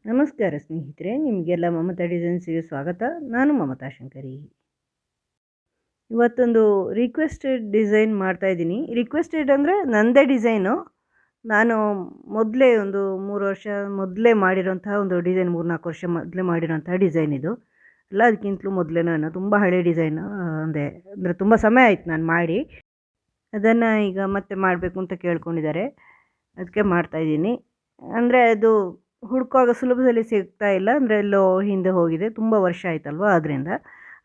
ನಮಸ್ಕಾರ ಸ್ನೇಹಿತರೆ, ನಿಮಗೆಲ್ಲ ಮಮತಾ ಡಿಸೈನ್ಸಿಗೆ ಸ್ವಾಗತ. ನಾನು ಮಮತಾ ಶಂಕರಿ. ಇವತ್ತೊಂದು ರಿಕ್ವೆಸ್ಟೆಡ್ ಡಿಸೈನ್ ಮಾಡ್ತಾಯಿದ್ದೀನಿ. ರಿಕ್ವೆಸ್ಟೆಡ್ ಅಂದರೆ ನನ್ನದೇ ಡಿಸೈನು. ನಾನು ಮೊದಲೇ ಒಂದು 3 ವರ್ಷ ಮೊದಲೇ ಮಾಡಿರೋಂತಹ ಒಂದು ಡಿಸೈನ್, 3-4 ವರ್ಷ ಮೊದಲೇ ಮಾಡಿರೋಂತಹ ಡಿಸೈನ್ ಇದು. ಎಲ್ಲ ಅದಕ್ಕಿಂತಲೂ ಮೊದಲೇ ನಾನು ತುಂಬ ಹಳೆ ಡಿಸೈನು, ಅಂದರೆ ತುಂಬ ಸಮಯ ಆಯಿತು ನಾನು ಮಾಡಿ. ಅದನ್ನು ಈಗ ಮತ್ತೆ ಮಾಡಬೇಕು ಅಂತ ಕೇಳ್ಕೊಂಡಿದ್ದಾರೆ, ಅದಕ್ಕೆ ಮಾಡ್ತಾಯಿದ್ದೀನಿ. ಅಂದರೆ ಅದು ಹುಡುಕುವಾಗ ಸುಲಭದಲ್ಲಿ ಸಿಗ್ತಾ ಇಲ್ಲ, ಅಂದರೆ ಎಲ್ಲೋ ಹಿಂದೆ ಹೋಗಿದೆ, ತುಂಬ ವರ್ಷ ಆಯ್ತಲ್ವ, ಆದ್ದರಿಂದ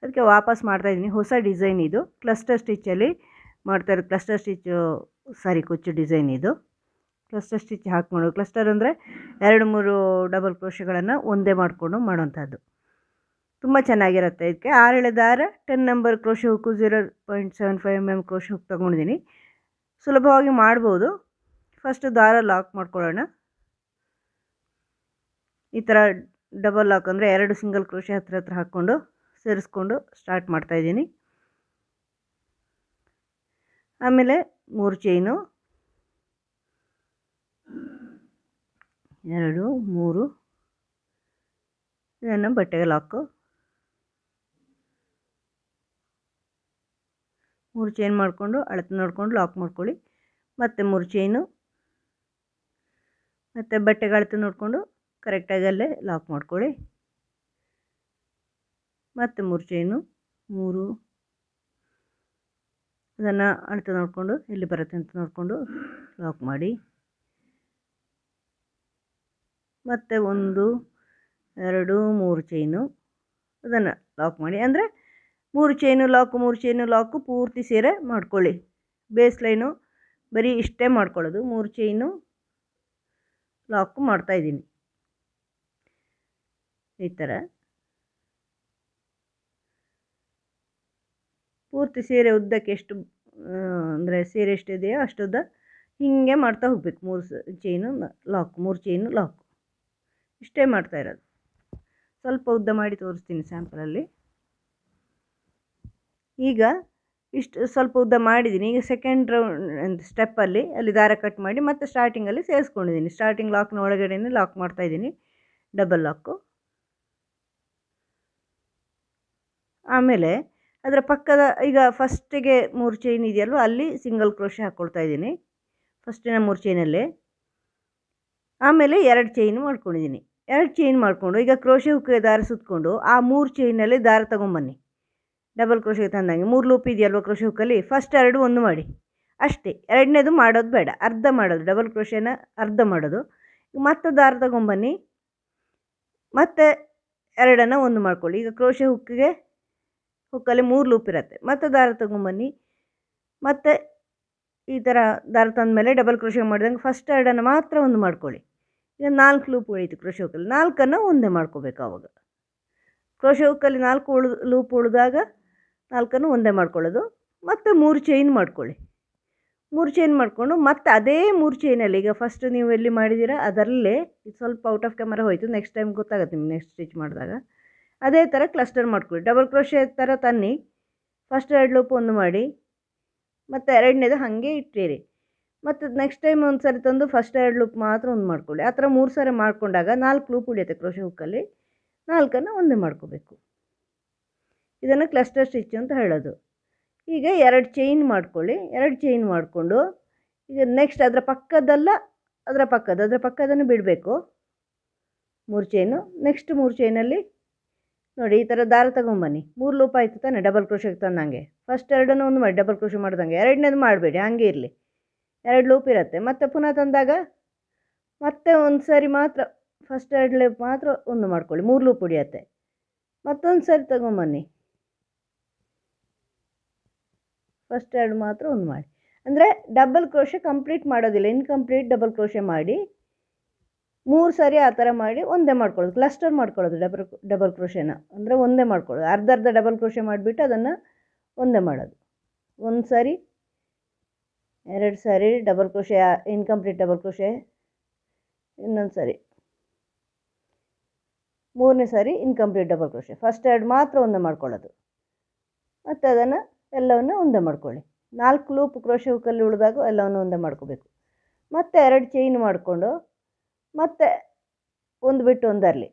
ಅದಕ್ಕೆ ವಾಪಸ್ ಮಾಡ್ತಾಯಿದ್ದೀನಿ. ಹೊಸ ಡಿಸೈನ್ ಇದು, ಕ್ಲಸ್ಟರ್ ಸ್ಟಿಚ್ಚಲ್ಲಿ ಮಾಡ್ತಾಯಿರೋದು. ಕ್ಲಸ್ಟರ್ ಸ್ಟಿಚ್ಚು ಸಾರಿ ಕುಚ್ಚು ಡಿಸೈನ್ ಇದು. ಕ್ಲಸ್ಟರ್ ಸ್ಟಿಚ್ ಹಾಕ್ಕೊಂಡು, ಕ್ಲಸ್ಟರ್ ಅಂದರೆ 2-3 ಡಬಲ್ ಕ್ರೋಶೆಗಳನ್ನು ಒಂದೇ ಮಾಡಿಕೊಂಡು ಮಾಡೋಂಥದ್ದು. ತುಂಬ ಚೆನ್ನಾಗಿರುತ್ತೆ. ಇದಕ್ಕೆ 6 ಎಳೆ ದಾರ, 10 number crochet hook, 0.75 mm crochet hook ತೊಗೊಂಡಿದ್ದೀನಿ. ಸುಲಭವಾಗಿ ಮಾಡ್ಬೋದು. ಫಸ್ಟು ದಾರ ಲಾಕ್ ಮಾಡ್ಕೊಳ್ಳೋಣ. ಈ ಥರ ಡಬಲ್ ಲಾಕ್ ಅಂದರೆ 2 ಸಿಂಗಲ್ ಕ್ರೋಶೆ ಹತ್ರ ಹಾಕ್ಕೊಂಡು ಸೇರಿಸ್ಕೊಂಡು ಸ್ಟಾರ್ಟ್ ಮಾಡ್ತಾಯಿದ್ದೀನಿ. ಆಮೇಲೆ 3 ಚೈನು, 2 3, ಇದನ್ನು ಬಟ್ಟೆಗೆ ಲಾಕು. 3 ಚೈನ್ ಮಾಡಿಕೊಂಡು ಅಳತೆ ನೋಡಿಕೊಂಡು ಲಾಕ್ ಮಾಡ್ಕೊಳ್ಳಿ. ಮತ್ತು 3 ಚೈನು, ಮತ್ತು ಬಟ್ಟೆಗೆ ಅಳತೆ ನೋಡಿಕೊಂಡು ಕರೆಕ್ಟಾಗಿ ಅಲ್ಲೇ ಲಾಕ್ ಮಾಡ್ಕೊಳ್ಳಿ. ಮತ್ತು 3 ಚೈನು, 3, ಅದನ್ನು ಅಳತೆ ನೋಡಿಕೊಂಡು ಎಲ್ಲಿ ಬರುತ್ತೆ ಅಂತ ನೋಡಿಕೊಂಡು ಲಾಕ್ ಮಾಡಿ. ಮತ್ತು 1 2 3 ಚೈನು, ಅದನ್ನು ಲಾಕ್ ಮಾಡಿ. ಅಂದರೆ 3 ಚೈನು ಲಾಕು, 3 ಚೈನು ಲಾಕು ಪೂರ್ತಿ ಸೇರೆ ಮಾಡ್ಕೊಳ್ಳಿ. ಬೇಸ್ ಲೈನು ಬರೀ ಇಷ್ಟೇ ಮಾಡ್ಕೊಳ್ಳೋದು. 3 ಚೈನು ಲಾಕು ಮಾಡ್ತಾಯಿದ್ದೀನಿ ಈ ಥರ. ಪೂರ್ತಿ ಸೀರೆ ಉದ್ದಕ್ಕೆ ಎಷ್ಟು ಅಂದರೆ ಸೀರೆ ಎಷ್ಟಿದೆಯೋ ಅಷ್ಟುದ್ದ ಹೀಗೆ ಮಾಡ್ತಾ ಹೋಗ್ಬೇಕು. 3 ಚೈನು ಲಾಕು, 3 ಚೈನು ಲಾಕು, ಇಷ್ಟೇ ಮಾಡ್ತಾ ಇರೋದು. ಸ್ವಲ್ಪ ಉದ್ದ ಮಾಡಿ ತೋರಿಸ್ತೀನಿ ಸ್ಯಾಂಪಲಲ್ಲಿ. ಈಗ ಇಷ್ಟು ಸ್ವಲ್ಪ ಉದ್ದ ಮಾಡಿದ್ದೀನಿ. ಈಗ ಸೆಕೆಂಡ್ ರೌಂಡ್ ಸ್ಟೆಪ್ಪಲ್ಲಿ ಅಲ್ಲಿ ದಾರ ಕಟ್ ಮಾಡಿ ಮತ್ತೆ ಸ್ಟಾರ್ಟಿಂಗಲ್ಲಿ ಸೇರಿಸ್ಕೊಂಡಿದ್ದೀನಿ. ಸ್ಟಾರ್ಟಿಂಗ್ ಲಾಕ್ನ ಒಳಗಡೆನೇ ಲಾಕ್ ಮಾಡ್ತಾಯಿದ್ದೀನಿ, ಡಬಲ್ ಲಾಕು. ಆಮೇಲೆ ಅದರ ಪಕ್ಕದ ಈಗ ಫಸ್ಟಿಗೆ 3 ಚೈನ್ ಇದೆಯಲ್ವ, ಅಲ್ಲಿ ಸಿಂಗಲ್ ಕ್ರೋಶೆ ಹಾಕ್ಕೊಳ್ತಾ ಇದ್ದೀನಿ ಫಸ್ಟಿನ 3 ಚೈನಲ್ಲಿ. ಆಮೇಲೆ 2 ಚೈನ್ ಮಾಡ್ಕೊಂಡಿದ್ದೀನಿ. 2 ಚೈನ್ ಮಾಡಿಕೊಂಡು ಈಗ ಕ್ರೋಶೆ ಹುಕ್ಕಿಗೆ ದಾರ ಸುತ್ತಕೊಂಡು ಆ 3 ಚೈನಲ್ಲಿ ದಾರ ತೊಗೊಂಬನ್ನಿ. ಡಬಲ್ ಕ್ರೋಶೆಗೆ ತಂದಂಗೆ 3 ಲೂಪ್ ಇದೆಯಲ್ವ ಕ್ರೋಶೆ ಹುಕ್ಕಲ್ಲಿ, ಫಸ್ಟ್ 2 ಒಂದು ಮಾಡಿ ಅಷ್ಟೇ. ಎರಡನೇದು ಮಾಡೋದು ಬೇಡ, ಅರ್ಧ ಮಾಡೋದು. ಡಬಲ್ ಕ್ರೋಶೆನ ಅರ್ಧ ಮಾಡೋದು. ಮತ್ತೆ ದಾರ ತೊಗೊಂಬನ್ನಿ, ಮತ್ತೆ 2 ಒಂದು ಮಾಡ್ಕೊಳ್ಳಿ. ಈಗ ಕ್ರೋಶೆ ಹುಕ್ಕಲ್ಲಿ 3 ಲೂಪ್ ಇರುತ್ತೆ. ಮತ್ತೆ ದಾರ ತೊಗೊಂಬನ್ನಿ, ಮತ್ತು ಈ ಥರ ದಾರ ತಂದಮೇಲೆ ಡಬಲ್ ಕ್ರೋಶೆ ಮಾಡಿದಂಗೆ ಫಸ್ಟ್ 2 ಮಾತ್ರ ಒಂದು ಮಾಡ್ಕೊಳ್ಳಿ. ಈಗ 4 ಲೂಪ್ ಉಳೀತು ಕ್ರೋಶೆ ಹುಕ್ಕಲ್ಲಿ, 4 ಒಂದೇ ಮಾಡ್ಕೋಬೇಕು. ಆವಾಗ ಕ್ರೋಶೆ ಹುಕ್ಕಲ್ಲಿ 4 ಲೂಪ್ ಉಳಿದಾಗ 4 ಒಂದೇ ಮಾಡ್ಕೊಳ್ಳೋದು. ಮತ್ತು 3 ಚೈನ್ ಮಾಡ್ಕೊಳ್ಳಿ. 3 ಚೈನ್ ಮಾಡಿಕೊಂಡು ಮತ್ತೆ ಅದೇ 3 ಚೈನಲ್ಲಿ ಈಗ ಫಸ್ಟ್ ನೀವು ಎಲ್ಲಿ ಮಾಡಿದ್ದೀರಾ ಅದರಲ್ಲೇ, ಇದು ಸ್ವಲ್ಪ ಔಟ್ ಆಫ್ ಕ್ಯಾಮರಾ ಹೋಯಿತು, ನೆಕ್ಸ್ಟ್ ಟೈಮ್ ಗೊತ್ತಾಗುತ್ತೆ ನಿಮ್ಗೆ ನೆಕ್ಸ್ಟ್ ಸ್ಟಿಚ್ ಮಾಡಿದಾಗ. ಅದೇ ಥರ ಕ್ಲಸ್ಟರ್ ಮಾಡ್ಕೊಳ್ಳಿ. ಡಬಲ್ ಕ್ರೋಶೆ ಥರ ತನ್ನಿ, ಫಸ್ಟ್ 2 ಲೂಪ್ ಒಂದು ಮಾಡಿ, ಮತ್ತು ಎರಡನೇದು ಹಾಗೆ ಇಟ್ಟಿರಿ. ಮತ್ತು ನೆಕ್ಸ್ಟ್ ಟೈಮ್ ಒಂದು ಸರಿ ತಂದು ಫಸ್ಟ್ 2 ಲೂಪ್ ಮಾತ್ರ ಒಂದು ಮಾಡ್ಕೊಳ್ಳಿ. ಆ ಥರ 3 ಸರಿ ಮಾಡ್ಕೊಂಡಾಗ 4 ಲೂಪ್ ಉಳಿಯುತ್ತೆ ಕ್ರೋಶೆ ಹುಕ್ಕಲ್ಲಿ, 4 ಒಂದೇ ಮಾಡ್ಕೋಬೇಕು. ಇದನ್ನು ಕ್ಲಸ್ಟರ್ ಸ್ಟಿಚ್ ಅಂತ ಹೇಳೋದು. ಈಗ 2 ಚೈನ್ ಮಾಡ್ಕೊಳ್ಳಿ. 2 ಚೈನ್ ಮಾಡಿಕೊಂಡು ಈಗ ನೆಕ್ಸ್ಟ್ ಅದರ ಪಕ್ಕದನ್ನು ಬಿಡಬೇಕು 3 ಚೈನು. ನೆಕ್ಸ್ಟ್ 3 ಚೈನಲ್ಲಿ ನೋಡಿ ಈ ಥರ ದಾರ ತೊಗೊಂಬನ್ನಿ. 3 ಲೂಪ್ ಆಯಿತು ತಾನೆ ಡಬಲ್ ಕ್ರೋಶೆಗೆ ತಂದಂಗೆ. ಫಸ್ಟ್ 2 ಒಂದು ಮಾಡಿ ಡಬಲ್ ಕ್ರೋಶೆ ಮಾಡ್ದಂಗೆ, ಎರಡನೇದು ಮಾಡಬೇಡಿ, ಹಾಗೆ ಇರಲಿ. 2 ಲೂಪ್ ಇರುತ್ತೆ. ಮತ್ತೆ ಪುನಃ ತಂದಾಗ ಮತ್ತೆ ಒಂದು ಸರಿ ಮಾತ್ರ ಫಸ್ಟ್ 2 ಲೂಪ್ ಮಾತ್ರ ಒಂದು ಮಾಡ್ಕೊಳ್ಳಿ, 3 ಲೂಪ್ ಉಳಿಯುತ್ತೆ. ಮತ್ತೊಂದು ಸರಿ ತೊಗೊಂಬನ್ನಿ, ಫಸ್ಟ್ 2 ಮಾತ್ರ ಒಂದು ಮಾಡಿ. ಅಂದರೆ ಡಬಲ್ ಕ್ರೋಶೆ ಕಂಪ್ಲೀಟ್ ಮಾಡೋದಿಲ್ಲ, ಇನ್ಕಂಪ್ಲೀಟ್ ಡಬಲ್ ಕ್ರೋಶೆ ಮಾಡಿ 3 ಸರಿ ಆ ಥರ ಮಾಡಿ ಒಂದೇ ಮಾಡ್ಕೊಳ್ಳೋದು. ಕ್ಲಸ್ಟರ್ ಮಾಡ್ಕೊಳ್ಳೋದು ಡಬಲ್ ಕ್ರೋಶೆನ, ಅಂದರೆ ಒಂದೇ ಮಾಡ್ಕೊಳ್ಳೋದು. ಅರ್ಧ ಡಬಲ್ ಕ್ರೋಶೆ ಮಾಡಿಬಿಟ್ಟು ಅದನ್ನು ಒಂದೇ ಮಾಡೋದು. 1 ಸಾರಿ, 2 ಸಾರಿ double crochet, incomplete double crochet, ಇನ್ನೊಂದು ಸಾರಿ, 3ನೇ ಸಾರಿ ಇನ್ಕಂಪ್ಲೀಟ್ ಡಬಲ್ ಕ್ರೋಶೆ. ಫಸ್ಟ್ 2 ಮಾತ್ರ ಒಂದೇ ಮಾಡ್ಕೊಳ್ಳೋದು, ಮತ್ತು ಅದನ್ನು ಎಲ್ಲವನ್ನು ಒಂದೇ ಮಾಡ್ಕೊಳ್ಳಿ. 4 ಲೂಪ್ ಕ್ರೋಶೆ ಹುಕ್ಕಲ್ಲಿ ಉಳಿದಾಗ ಎಲ್ಲವನ್ನು ಒಂದೇ ಮಾಡ್ಕೋಬೇಕು. ಮತ್ತು 2 ಚೈನ್ ಮಾಡಿಕೊಂಡು ಮತ್ತೆ ಒಂದು ಬಿಟ್ಟು ಒಂದರಲ್ಲಿ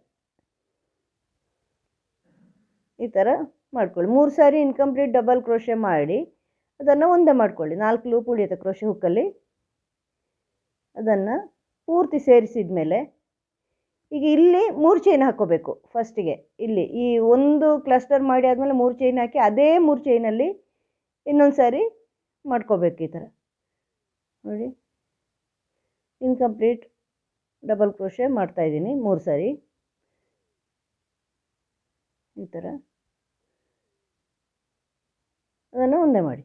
ಈ ಥರ ಮಾಡ್ಕೊಳ್ಳಿ. 3 ಸಾರಿ ಇನ್ಕಂಪ್ಲೀಟ್ ಡಬಲ್ ಕ್ರೋಶೆ ಮಾಡಿ ಅದನ್ನು ಒಂದೇ ಮಾಡ್ಕೊಳ್ಳಿ. 4 ಲೂಪ್ ಉಳಿಯುತ್ತೆ ಕ್ರೋಶೆ ಹುಕ್ಕಲ್ಲಿ. ಅದನ್ನು ಪೂರ್ತಿ ಸೇರಿಸಿದ ಮೇಲೆ ಈಗ ಇಲ್ಲಿ 3 ಚೈನ್ ಹಾಕ್ಕೋಬೇಕು ಫಸ್ಟಿಗೆ. ಇಲ್ಲಿ ಈ ಒಂದು ಕ್ಲಸ್ಟರ್ ಮಾಡಿ ಆದಮೇಲೆ 3 ಚೈನ್ ಹಾಕಿ ಅದೇ 3 ಚೈನಲ್ಲಿ ಇನ್ನೊಂದು ಸಾರಿ ಮಾಡ್ಕೋಬೇಕು. ಈ ಥರ ನೋಡಿ, ಇನ್ಕಂಪ್ಲೀಟ್ ಡಬಲ್ ಕ್ರೋಶೆ ಮಾಡ್ತಾಯಿದ್ದೀನಿ 3 ಸಾರಿ ಈ ಥರ. ಅದನ್ನು ಒಂದೇ ಮಾಡಿ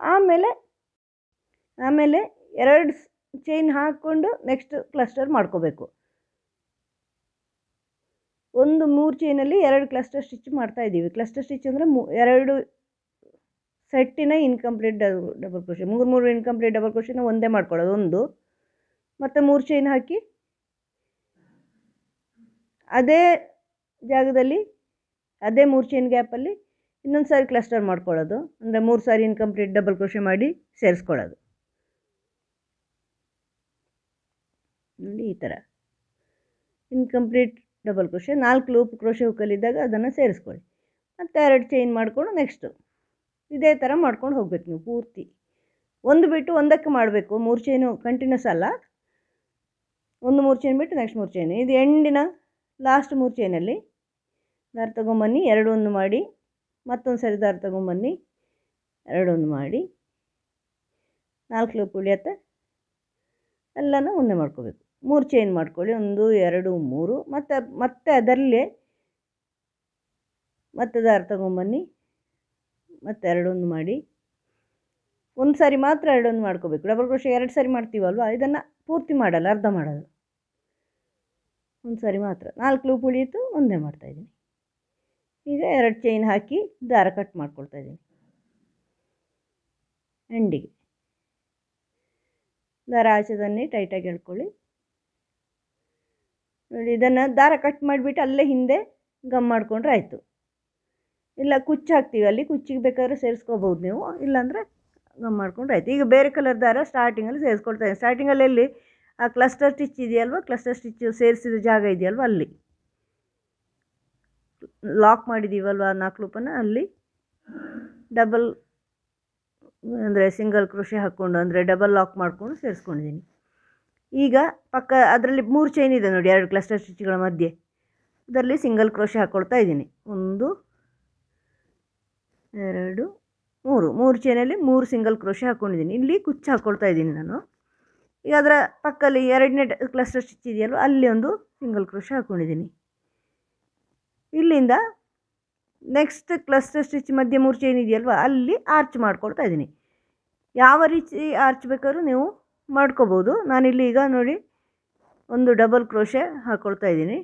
ಆಮೇಲೆ 2 ಚೈನ್ ಹಾಕ್ಕೊಂಡು ನೆಕ್ಸ್ಟ್ ಕ್ಲಸ್ಟರ್ ಮಾಡ್ಕೋಬೇಕು. ಒಂದು 3 ಚೈನಲ್ಲಿ 2 ಕ್ಲಸ್ಟರ್ ಸ್ಟಿಚ್ ಮಾಡ್ತಾಯಿದ್ದೀವಿ. ಕ್ಲಸ್ಟರ್ ಸ್ಟಿಚ್ ಅಂದರೆ 2 ಸೆಟ್ಟಿನ incomplete double crochet, 3 incomplete double ಕ್ರೋಶೆನ ಒಂದೇ ಮಾಡ್ಕೊಳ್ಳೋದು ಒಂದು, ಮತ್ತು 3 ಚೈನ್ ಹಾಕಿ ಅದೇ ಜಾಗದಲ್ಲಿ ಅದೇ 3 ಚೈನ್ ಗ್ಯಾಪಲ್ಲಿ ಇನ್ನೊಂದು ಸಾರಿ ಕ್ಲಸ್ಟರ್ ಮಾಡ್ಕೊಳ್ಳೋದು. ಅಂದರೆ 3 ಸಾರಿ ಇನ್ಕಂಪ್ಲೀಟ್ ಡಬಲ್ ಕ್ರೋಶೆ ಮಾಡಿ ಸೇರಿಸ್ಕೊಳ್ಳೋದು. ನೋಡಿ ಈ ಥರ incomplete double crochet 4 loop crochet ಹುಕ್ಕಲ್ಲಿದ್ದಾಗ ಅದನ್ನು ಸೇರಿಸ್ಕೊಳ್ಳಿ. ಮತ್ತು 2 ಚೈನ್ ಮಾಡಿಕೊಂಡು ನೆಕ್ಸ್ಟು ಇದೇ ಥರ ಮಾಡ್ಕೊಂಡು ಹೋಗ್ಬೇಕು ನೀವು ಪೂರ್ತಿ. ಒಂದು ಬಿಟ್ಟು ಒಂದಕ್ಕೆ ಮಾಡಬೇಕು. 3 ಚೈನು ಕಂಟಿನ್ಯೂಸ್ ಅಲ್ಲ, ಒಂದು 3 ಚೈನ್ ಬಿಟ್ಟು ನೆಕ್ಸ್ಟ್ 3 ಚೈನ್. ಇದು ಎಂಡಿನ ಲಾಸ್ಟ್ 3 ಚೈನಲ್ಲಿ ದಾರ ತಗೊಂಬನ್ನಿ, 2 ಒಂದು ಮಾಡಿ, ಮತ್ತೊಂದು ಸರಿ ದಾರ ತಗೊಂಬನ್ನಿ, 2 ಒಂದು ಮಾಡಿ, 4 ಲೂಪ್ ಉಳಿಯುತ್ತೆ. ಎಲ್ಲನೂ ಒಂದೇ ಮಾಡ್ಕೋಬೇಕು. 3 ಚೈನ್ ಮಾಡ್ಕೊಳ್ಳಿ, 1 2 3, ಮತ್ತೆ ಅದರಲ್ಲೇ ಮತ್ತೆ ದಾರ ತಗೊಂಬನ್ನಿ, ಮತ್ತೆ 2 ಒಂದು ಮಾಡಿ, ಒಂದು ಸಾರಿ ಮಾತ್ರ 2 ಒಂದು ಮಾಡ್ಕೋಬೇಕು. ಡಬಲ್ ಕ್ರೋಶೆ 2 ಸಾರಿ ಮಾಡ್ತೀವಲ್ವ, ಇದನ್ನು ಪೂರ್ತಿ ಮಾಡಲ್ಲ, ಅರ್ಧ ಮಾಡೋದು. ಒಂದು ಸಾರಿ ಮಾತ್ರ 4 ಲೂಪ್ ಉಳಿಯಿತು, ಒಂದೇ ಮಾಡ್ತಾಯಿದ್ದೀನಿ. ಈಗ 2 ಚೈನ್ ಹಾಕಿ ದಾರ ಕಟ್ ಮಾಡ್ಕೊಳ್ತಾಯಿದ್ದೀನಿ. ಎಂಡಿಗೆ ದಾರ ಆಚೆ ತನ್ನಿ, ಟೈಟಾಗಿ ಎಳ್ಕೊಳ್ಳಿ. ನೋಡಿ, ಇದನ್ನು ದಾರ ಕಟ್ ಮಾಡಿಬಿಟ್ಟು ಅಲ್ಲೇ ಹಿಂದೆ ಗಮ್ ಮಾಡಿಕೊಂಡ್ರೆ ಆಯಿತು. ಇಲ್ಲ ಕುಚ್ಚು ಹಾಕ್ತೀವಿ, ಅಲ್ಲಿ ಕುಚ್ಚಿಗೆ ಬೇಕಾದ್ರೆ ಸೇರಿಸ್ಕೋಬೋದು ನೀವು, ಇಲ್ಲಾಂದರೆ ಗಮ್ ಮಾಡ್ಕೊಂಡ್ರೆ ಆಯಿತು. ಈಗ ಬೇರೆ ಕಲರ್ ದಾರ ಸ್ಟಾರ್ಟಿಂಗಲ್ಲಿ ಸೇರಿಸ್ಕೊಳ್ತಾಯಿದ್ದೀನಿ. ಸ್ಟಾರ್ಟಿಂಗಲ್ಲಿ ಎಲ್ಲಿ ಆ ಕ್ಲಸ್ಟರ್ ಸ್ಟಿಚ್ ಇದೆಯಲ್ವ, ಕ್ಲಸ್ಟರ್ ಸ್ಟಿಚ್ ಸೇರಿಸಿದ ಜಾಗ ಇದೆಯಲ್ವ, ಅಲ್ಲಿ ಲಾಕ್ ಮಾಡಿದ್ದೀವಲ್ವ 4 ಲೂಪನ್ನು, ಅಲ್ಲಿ ಡಬಲ್ ಅಂದರೆ ಸಿಂಗಲ್ ಕ್ರೋಶೆ ಹಾಕ್ಕೊಂಡು ಅಂದರೆ ಡಬಲ್ ಲಾಕ್ ಮಾಡಿಕೊಂಡು ಸೇರಿಸ್ಕೊಂಡಿದ್ದೀನಿ. ಈಗ ಪಕ್ಕ ಅದರಲ್ಲಿ 3 ಚೈನ್ ಇದೆ ನೋಡಿ, 2 ಕ್ಲಸ್ಟರ್ ಸ್ಟಿಚ್ಗಳ ಮಧ್ಯೆ, ಅದರಲ್ಲಿ ಸಿಂಗಲ್ ಕ್ರೋಶೆ ಹಾಕ್ಕೊಳ್ತಾ ಇದ್ದೀನಿ. 1 2 3 ಚೈನಲ್ಲಿ 3 ಸಿಂಗಲ್ ಕ್ರೋಶೆ ಹಾಕ್ಕೊಂಡಿದ್ದೀನಿ. ಇಲ್ಲಿ ಕುಚ್ಚು ಹಾಕ್ಕೊಳ್ತಾ ಇದ್ದೀನಿ ನಾನು. ಈಗ ಅದರ ಪಕ್ಕದಲ್ಲಿ 2ನೇ ಕ್ಲಸ್ಟರ್ ಸ್ಟಿಚ್ ಇದೆಯಲ್ವ, ಅಲ್ಲಿ ಒಂದು ಸಿಂಗಲ್ ಕ್ರೋಶೆ ಹಾಕ್ಕೊಂಡಿದ್ದೀನಿ. ಇಲ್ಲಿಂದ ನೆಕ್ಸ್ಟ್ ಕ್ಲಸ್ಟರ್ ಸ್ಟಿಚ್ ಮಧ್ಯೆ 3 ಚೈನ್ ಇದೆಯಲ್ವ, ಅಲ್ಲಿ ಆರ್ಚ್ ಮಾಡ್ಕೊಳ್ತಾ ಇದ್ದೀನಿ. ಯಾವ ರೀತಿ ಆರ್ಚ್ ಬೇಕಾದ್ರೂ ನೀವು ಮಾಡ್ಕೋಬೋದು. ನಾನಿಲ್ಲಿ ಈಗ ನೋಡಿ ಒಂದು ಡಬಲ್ ಕ್ರೋಶೆ ಹಾಕ್ಕೊಳ್ತಾ ಇದ್ದೀನಿ.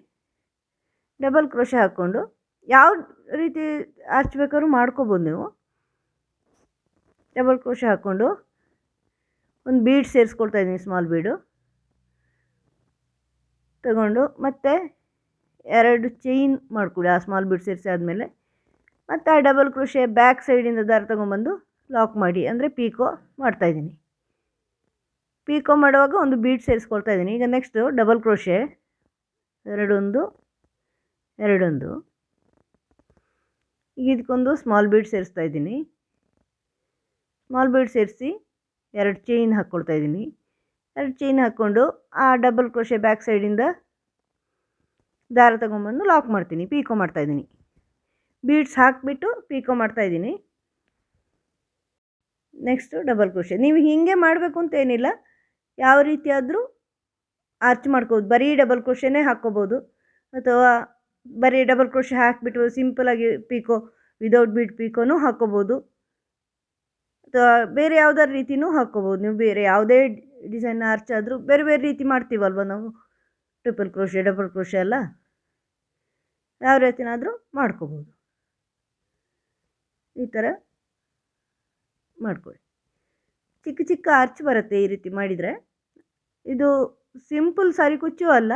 ಡಬಲ್ ಕ್ರೋಶೆ ಹಾಕ್ಕೊಂಡು ಯಾವ ರೀತಿ ಆರ್ಚ್ ಬೇಕಾದ್ರೂ ಮಾಡ್ಕೋಬೋದು ನೀವು. ಡಬಲ್ ಕ್ರೋಶೆ ಹಾಕ್ಕೊಂಡು ಒಂದು ಬೀಡ್ ಸೇರಿಸ್ಕೊಳ್ತಾ ಇದ್ದೀನಿ, ಸ್ಮಾಲ್ ಬೀಡು ತಗೊಂಡು ಮತ್ತೆ 2 ಚೈನ್ ಮಾಡ್ಕೊಳ್ಳಿ. ಆ ಸ್ಮಾಲ್ ಬೀಡ್ ಸೇರಿಸಿ ಆದಮೇಲೆ ಮತ್ತು ಆ ಡಬಲ್ ಕ್ರೋಶೆ ಬ್ಯಾಕ್ ಸೈಡಿಂದ ದಾರ ತೊಗೊಂಬಂದು ಲಾಕ್ ಮಾಡಿ, ಅಂದರೆ ಪೀಕೋ ಮಾಡ್ತಾಯಿದ್ದೀನಿ. ಪೀಕೋ ಮಾಡುವಾಗ ಒಂದು ಬೀಡ್ ಸೇರಿಸ್ಕೊಳ್ತಾ ಇದ್ದೀನಿ. ಈಗ ನೆಕ್ಸ್ಟು ಡಬಲ್ ಕ್ರೋಶೆ 2 2 ಈಗ ಇದಕ್ಕೊಂದು ಸ್ಮಾಲ್ ಬೀಡ್ ಸೇರಿಸ್ತಾ ಇದ್ದೀನಿ. ಸ್ಮಾಲ್ ಬೀಡ್ ಸೇರಿಸಿ 2 ಚೈನ್ ಹಾಕ್ಕೊಳ್ತಾ ಇದ್ದೀನಿ. 2 ಚೈನ್ ಹಾಕ್ಕೊಂಡು ಆ ಡಬಲ್ ಕ್ರೋಶೆ ಬ್ಯಾಕ್ ಸೈಡಿಂದ ದಾರ ತಗೊಂಬಂದು ಲಾಕ್ ಮಾಡ್ತೀನಿ, ಪೀಕೋ ಮಾಡ್ತಾಯಿದ್ದೀನಿ. ಬೀಡ್ಸ್ ಹಾಕಿಬಿಟ್ಟು ಪೀಕೋ ಮಾಡ್ತಾಯಿದ್ದೀನಿ. Next double crochet. ನೀವು ಹೀಗೆ ಮಾಡಬೇಕು ಅಂತ ಏನಿಲ್ಲ, ಯಾವ ರೀತಿಯಾದರೂ ಆರ್ಚ್ ಮಾಡ್ಕೋಬೋದು. ಬರೀ ಡಬಲ್ ಕ್ರೋಶೆನೇ ಹಾಕ್ಕೋಬೋದು, ಅಥವಾ ಬರೀ ಡಬಲ್ ಕ್ರೋಶೆ ಹಾಕಿಬಿಟ್ಟು ಸಿಂಪಲಾಗಿ ಪೀಕೋ ವಿದೌಟ್ ಬೀಡ್ ಪೀಕೋನೂ ಹಾಕ್ಕೋಬೋದು, ಅಥವಾ ಬೇರೆ ಯಾವುದಾದ್ರು ರೀತಿಯೂ ಹಾಕ್ಕೋಬೋದು. ನೀವು ಬೇರೆ ಯಾವುದೇ ಡಿಸೈನ್ ಆರ್ಚ್ ಆದರೂ ಬೇರೆ ಬೇರೆ ರೀತಿ ಮಾಡ್ತೀವಲ್ವ ನಾವು, ಟ್ರಿಪಲ್ ಕ್ರೋಶೆ ಡಬಲ್ ಕ್ರೋಶೆ ಎಲ್ಲ ಯಾವ ರೀತಿನಾದರೂ ಮಾಡ್ಕೋಬೋದು. ಈ ಥರ ಮಾಡ್ಕೊಳ್ಳಿ. ಚಿಕ್ಕ ಚಿಕ್ಕ ಆರ್ಚ್ ಬರುತ್ತೆ ಈ ರೀತಿ ಮಾಡಿದರೆ. ಇದು ಸಿಂಪಲ್ ಸಾರಿ ಕುಚ್ಚು ಅಲ್ಲ,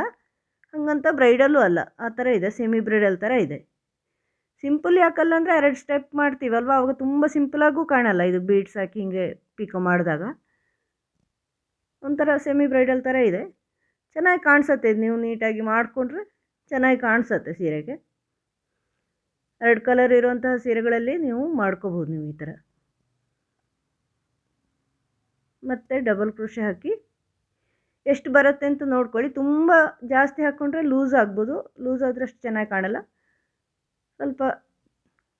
ಹಾಗಂತ ಬ್ರೈಡಲ್ಲೂ ಅಲ್ಲ, ಆ ಥರ ಇದೆ, ಸೆಮಿ ಬ್ರೈಡಲ್ ಥರ ಇದೆ. ಸಿಂಪಲ್ ಯಾಕಲ್ಲ ಅಂದರೆ 2 ಸ್ಟೆಪ್ ಮಾಡ್ತೀವಲ್ವ, ಆವಾಗ ತುಂಬ ಸಿಂಪಲಾಗೂ ಕಾಣಲ್ಲ. ಇದು ಬೀಡ್ಸ್ ಹಾಕಿ ಹಿಂಗೆ ಪಿಕೋ ಮಾಡಿದಾಗ ಒಂಥರ ಸೆಮಿ ಬ್ರೈಡಲ್ ಥರ ಇದೆ, ಚೆನ್ನಾಗಿ ಕಾಣಿಸುತ್ತೆ. ನೀವು ನೀಟಾಗಿ ಮಾಡಿಕೊಂಡ್ರೆ ಚೆನ್ನಾಗಿ ಕಾಣಿಸುತ್ತೆ ಸೀರೆಗೆ. 2 ಕಲರ್ ಇರುವಂತಹ ಸೀರೆಗಳಲ್ಲಿ ನೀವು ಮಾಡ್ಕೋಬೋದು ನೀವು ಈ ಥರ. ಮತ್ತು ಡಬಲ್ ಕ್ರೋಶೆ ಹಾಕಿ ಎಷ್ಟು ಬರುತ್ತೆ ಅಂತ ನೋಡ್ಕೊಳ್ಳಿ. ತುಂಬ ಜಾಸ್ತಿ ಹಾಕ್ಕೊಂಡ್ರೆ ಲೂಸ್ ಆಗ್ಬೋದು, ಲೂಸ್ ಆದರೆ ಅಷ್ಟು ಚೆನ್ನಾಗಿ ಕಾಣಲ್ಲ. ಸ್ವಲ್ಪ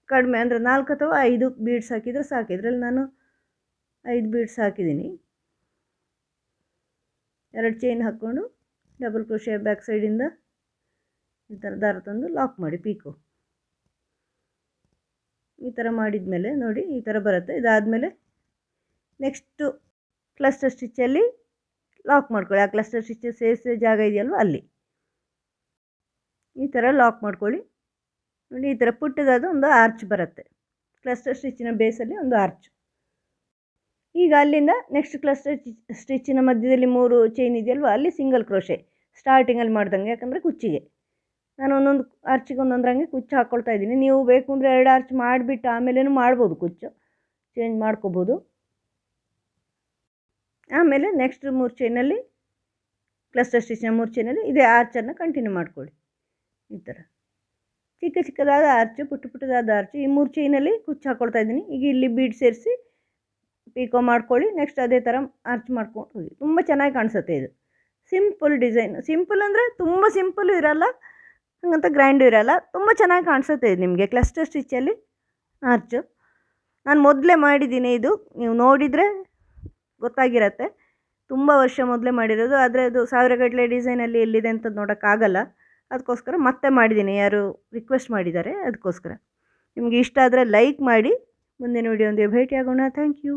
ಕಡಿಮೆ ಅಂದರೆ 4 ಅಥವಾ 5 ಬೀಡ್ಸ್ ಹಾಕಿದರೆ ಸಾಕು. ಇದರಲ್ಲಿ ನಾನು 5 ಬೀಡ್ಸ್ ಹಾಕಿದ್ದೀನಿ. 2 ಚೈನ್ ಹಾಕ್ಕೊಂಡು ಡಬಲ್ ಕ್ರೋಶೆ ಬ್ಯಾಕ್ ಸೈಡಿಂದ ಈ ಥರ ದಾರ ತಂದು ಲಾಕ್ ಮಾಡಿ ಪೀಕು. ಈ ಥರ ಮಾಡಿದ ಮೇಲೆ ನೋಡಿ ಈ ಥರ ಬರುತ್ತೆ. ಇದಾದಮೇಲೆ ನೆಕ್ಸ್ಟು ಕ್ಲಸ್ಟರ್ ಸ್ಟಿಚ್ಚಲ್ಲಿ ಲಾಕ್ ಮಾಡ್ಕೊಳ್ಳಿ. ಆ ಕ್ಲಸ್ಟರ್ ಸ್ಟಿಚ್ ಸೇರಿಸೋ ಜಾಗ ಇದೆಯಲ್ವ ಅಲ್ಲಿ ಈ ಥರ ಲಾಕ್ ಮಾಡ್ಕೊಳ್ಳಿ. ನೋಡಿ ಈ ಥರ ಪುಟ್ಟದಾದ ಒಂದು ಆರ್ಚ್ ಬರುತ್ತೆ. ಕ್ಲಸ್ಟರ್ ಸ್ಟಿಚ್ಚಿನ ಬೇಸಲ್ಲಿ ಒಂದು ಆರ್ಚ್. ಈಗ ಅಲ್ಲಿಂದ ನೆಕ್ಸ್ಟ್ ಕ್ಲಸ್ಟರ್ ಸ್ಟಿಚ್ಚಿನ ಮಧ್ಯದಲ್ಲಿ 3 ಚೈನ್ ಇದೆಯಲ್ವ ಅಲ್ಲಿ ಸಿಂಗಲ್ ಕ್ರೋಶೆ ಸ್ಟಾರ್ಟಿಂಗಲ್ಲಿ ಮಾಡ್ದಂಗೆ, ಯಾಕಂದರೆ ಕುಚ್ಚಿಗೆ ನಾನು ಒಂದೊಂದು ಆರ್ಚಿಗೆ ಒಂದೊಂದರಂಗೆ ಕುಚ್ಚು ಹಾಕ್ಕೊಳ್ತಾ ಇದ್ದೀನಿ. ನೀವು ಬೇಕು ಅಂದರೆ 2 ಆರ್ಚ್ ಮಾಡಿಬಿಟ್ಟು ಆಮೇಲೇನು ಮಾಡ್ಬೋದು, ಕುಚ್ಚು ಚೇಂಜ್ ಮಾಡ್ಕೋಬೋದು. ಆಮೇಲೆ ನೆಕ್ಸ್ಟ್ 3 ಚೈನಲ್ಲಿ ಕ್ಲಸ್ಟರ್ ಸ್ಟಿಚ್ನ 3 ಚೈನಲ್ಲಿ ಇದೇ ಆರ್ಚನ್ನು ಕಂಟಿನ್ಯೂ ಮಾಡ್ಕೊಳ್ಳಿ. ಈ ಥರ ಚಿಕ್ಕ ಚಿಕ್ಕದಾದ ಆರ್ಚು, ಪುಟ್ಟದಾದ ಆರ್ಚು. ಈ 3 ಚೈನಲ್ಲಿ ಕುಚ್ಚು ಹಾಕ್ಕೊಳ್ತಾ ಇದ್ದೀನಿ. ಈಗ ಇಲ್ಲಿ ಬೀಡ್ ಸೇರಿಸಿ ಪೀಕೋ ಮಾಡ್ಕೊಳ್ಳಿ. ನೆಕ್ಸ್ಟ್ ಅದೇ ಥರ ಆರ್ಚ್ ಮಾಡ್ಕೊಂಡು ಹೋಗಿ. ತುಂಬ ಚೆನ್ನಾಗಿ ಕಾಣಿಸುತ್ತೆ ಇದು. Simple design. ಸಿಂಪಲ್ ಅಂದರೆ ತುಂಬ ಸಿಂಪಲ್ಲು ಇರಲ್ಲ, ಹಾಗಂತ ಗ್ರ್ಯಾಂಡು ಇರಲ್ಲ. ತುಂಬ ಚೆನ್ನಾಗಿ ಕಾಣಿಸುತ್ತೆ ಇದು ನಿಮಗೆ ಕ್ಲಸ್ಟರ್ ಸ್ಟಿಚ್ಚಲ್ಲಿ ಆರ್ಚು. ನಾನು ಮೊದಲೇ ಮಾಡಿದ್ದೀನಿ ಇದು, ನೀವು ನೋಡಿದರೆ ಗೊತ್ತಾಗಿರತ್ತೆ. ತುಂಬ ವರ್ಷ ಮೊದಲೇ ಮಾಡಿರೋದು, ಆದರೆ ಅದು ಸಾವಿರಗಟ್ಟಲೆ ಡಿಸೈನಲ್ಲಿ ಎಲ್ಲಿದೆ ಅಂತ ನೋಡೋಕ್ಕಾಗಲ್ಲ. ಅದಕ್ಕೋಸ್ಕರ ಮತ್ತೆ ಮಾಡಿದ್ದೀನಿ, ಯಾರು ರಿಕ್ವೆಸ್ಟ್ ಮಾಡಿದ್ದಾರೆ ಅದಕ್ಕೋಸ್ಕರ. ನಿಮಗೆ ಇಷ್ಟ ಆದರೆ ಲೈಕ್ ಮಾಡಿ. ಮುಂದಿನ ವಿಡಿಯೋ ಒಂದಿಗೆ ಭೇಟಿಯಾಗೋಣ. Thank you.